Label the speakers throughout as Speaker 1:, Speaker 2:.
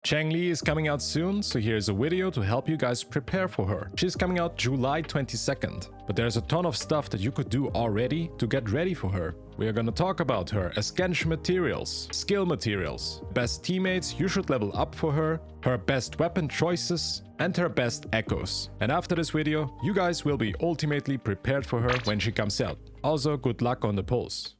Speaker 1: Changli is coming out soon, so here's a video to help you guys prepare for her. She's coming out July 22nd, but there's a ton of stuff that you could do already to get ready for her. We are gonna talk about her Ascension materials, skill materials, best teammates you should level up for her best weapon choices, and her best echoes. And after this video, you guys will be ultimately prepared for her when she comes out. Also, good luck on the polls.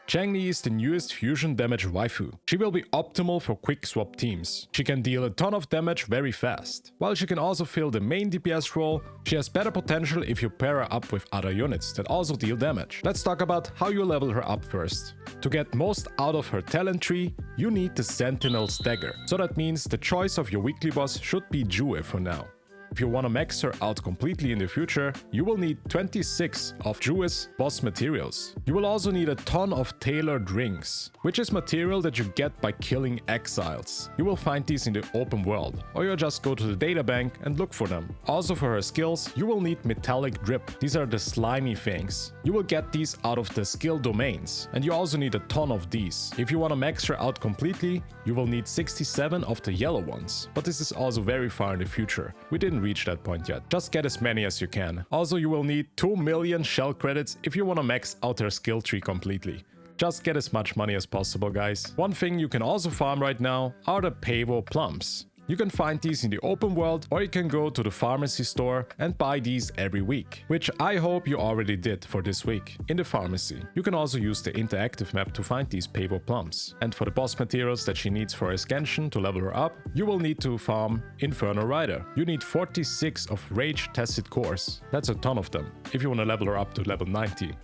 Speaker 1: Changli is the newest fusion damage waifu. She will be optimal for quick swap teams. She can deal a ton of damage very fast. While she can also fill the main DPS role, she has better potential if you pair her up with other units that also deal damage. Let's talk about how you level her up first. To get most out of her talent tree, you need the Sentinel's Dagger. So that means the choice of your weekly boss should be Jue for now. If you want to max her out completely in the future, you will need 26 of Jue's boss materials. You will also need a ton of tailored rings, which is material that you get by killing exiles. You will find these in the open world, or you'll just go to the data bank and look for them. Also for her skills, you will need metallic drip. These are the slimy things. You will get these out of the skill domains, and you also need a ton of these. If you want to max her out completely, you will need 67 of the yellow ones, but this is also very far in the future. We didn't reach that point yet. Just get as many as you can. Also, you will need 2 million shell credits if you want to max out her skill tree completely. Just get as much money as possible, guys. One thing you can also farm right now are the Pavo plums. You can find these in the open world, or you can go to the pharmacy store and buy these every week, which I hope you already did for this week in the pharmacy. You can also use the interactive map to find these Pavo plums. And for the boss materials that she needs for Ascension to level her up, you will need to farm Inferno Rider. You need 46 of Rage Tacit cores. That's a ton of them if you want to level her up to level 90.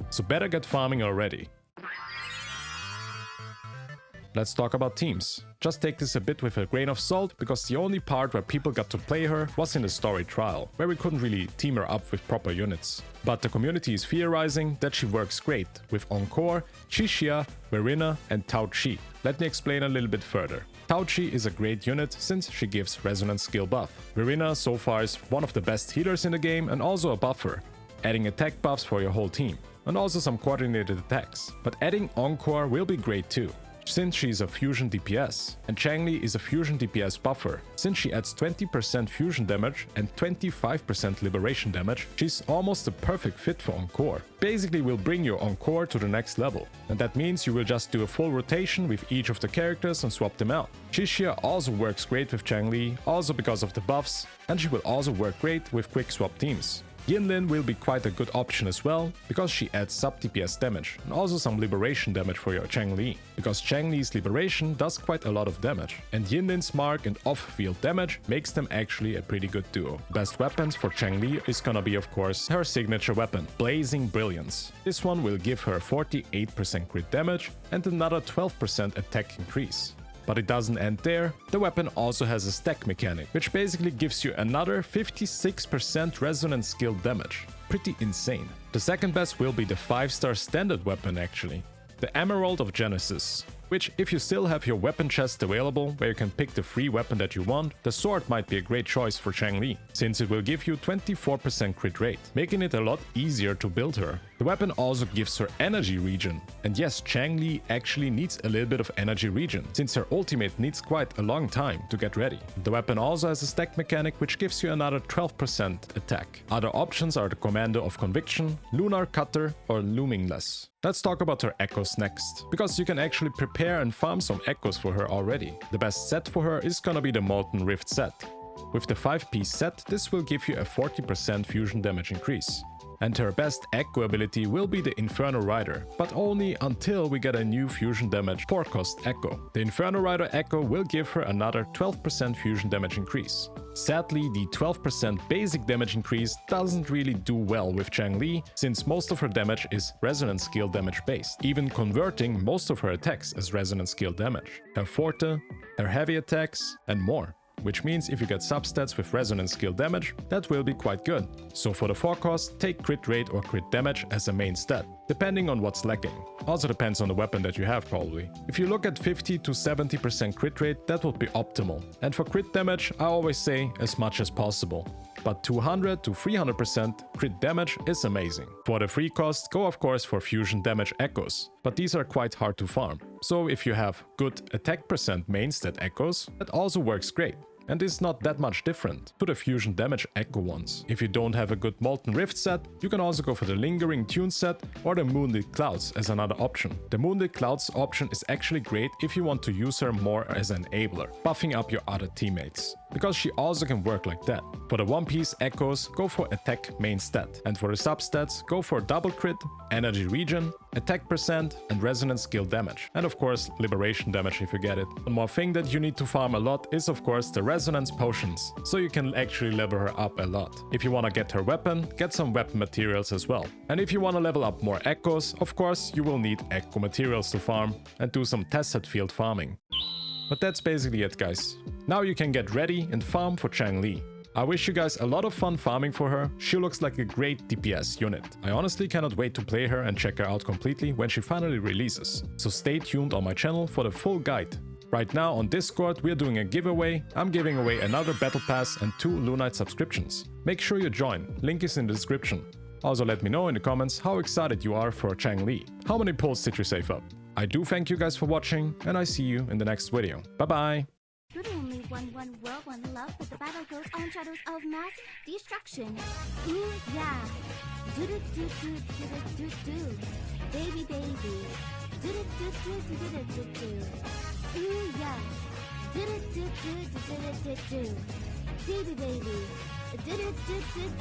Speaker 1: So better get farming already. Let's talk about teams. Just take this a bit with a grain of salt, because the only part where people got to play her was in the story trial, where we couldn't really team her up with proper units. But the community is theorizing that she works great with Encore, Chixia, Verina and Tao Chi. Let me explain a little bit further. Tao Chi is a great unit since she gives resonance skill buff. Verina so far is one of the best healers in the game and also a buffer, adding attack buffs for your whole team, and also some coordinated attacks. But adding Encore will be great too, since she is a fusion DPS, and Changli is a fusion DPS buffer. Since she adds 20% fusion damage and 25% liberation damage, she's almost a perfect fit for Encore. Basically will bring your Encore to the next level, and that means you will just do a full rotation with each of the characters and swap them out. Chixia also works great with Changli, also because of the buffs, and she will also work great with quick swap teams. Yinlin will be quite a good option as well, because she adds sub DPS damage and also some liberation damage for your Changli, because Changli's liberation does quite a lot of damage, and Yinlin's mark and off-field damage makes them actually a pretty good duo. Best weapons for Changli is gonna be of course her signature weapon, Blazing Brilliance. This one will give her 48% crit damage and another 12% attack increase. But it doesn't end there. The weapon also has a stack mechanic, which basically gives you another 56% resonance skill damage. Pretty insane. The second best will be the 5-star standard weapon actually, the Emerald of Genesis, which if you still have your weapon chest available where you can pick the free weapon that you want, the sword might be a great choice for Changli, since it will give you 24% crit rate, making it a lot easier to build her. The weapon also gives her energy regen, and yes, Changli actually needs a little bit of energy regen, since her ultimate needs quite a long time to get ready. The weapon also has a stack mechanic which gives you another 12% attack. Other options are the Commando of Conviction, Lunar Cutter or Loomingless. Let's talk about her echoes next, because you can actually prepare and farm some echoes for her already. The best set for her is gonna be the Molten Rift set. With the 5-piece set, this will give you a 40% fusion damage increase. And her best echo ability will be the Inferno Rider, but only until we get a new fusion damage 4-cost echo. The Inferno Rider echo will give her another 12% fusion damage increase. Sadly, the 12% basic damage increase doesn't really do well with Changli, since most of her damage is resonance skill damage based, even converting most of her attacks as resonance skill damage. Her forte, her heavy attacks, and more. Which means if you get substats with resonance skill damage, that will be quite good. So for the 4-cost, take crit rate or crit damage as a main stat, depending on what's lacking. Also depends on the weapon that you have probably. If you look at 50 to 70% crit rate, that would be optimal. And for crit damage, I always say as much as possible. but 200 to 300% crit damage is amazing. For the free cost, go of course for fusion damage echoes, but these are quite hard to farm. So if you have good attack percent main stat echoes, that also works great. And is not that much different to the fusion damage echo ones. If you don't have a good Molten Rift set, you can also go for the Lingering Tune set or the Moonlit Clouds as another option. The Moonlit Clouds option is actually great if you want to use her more as an enabler, buffing up your other teammates, because she also can work like that. For the One Piece echoes, go for attack main stat, and for the substats, go for double crit, energy regen, attack percent, and resonance skill damage. And of course, liberation damage if you get it. One more thing that you need to farm a lot is of course the resonance potions, so you can actually level her up a lot. If you wanna get her weapon, get some weapon materials as well. And if you wanna level up more echoes, of course you will need echo materials to farm and do some tested field farming. But that's basically it, guys. Now you can get ready and farm for Changli. I wish you guys a lot of fun farming for her. She looks like a great DPS unit. I honestly cannot wait to play her and check her out completely when she finally releases. So stay tuned on my channel for the full guide. Right now on Discord we are doing a giveaway. I'm giving away another Battle Pass and 2 Lunite subscriptions. Make sure you join, link is in the description. Also let me know in the comments how excited you are for Changli. How many pulls did you save up? I do thank you guys for watching, and I see you in the next video. Bye bye!
Speaker 2: You're the only one world, one love, but the battle goes on, shadows of mass destruction. Ooh, yeah. Do do do do do do do. Baby, baby. Do do do do do do do do. Ooh, yes. Do do do do do do do do. Baby, baby. Do do do do do.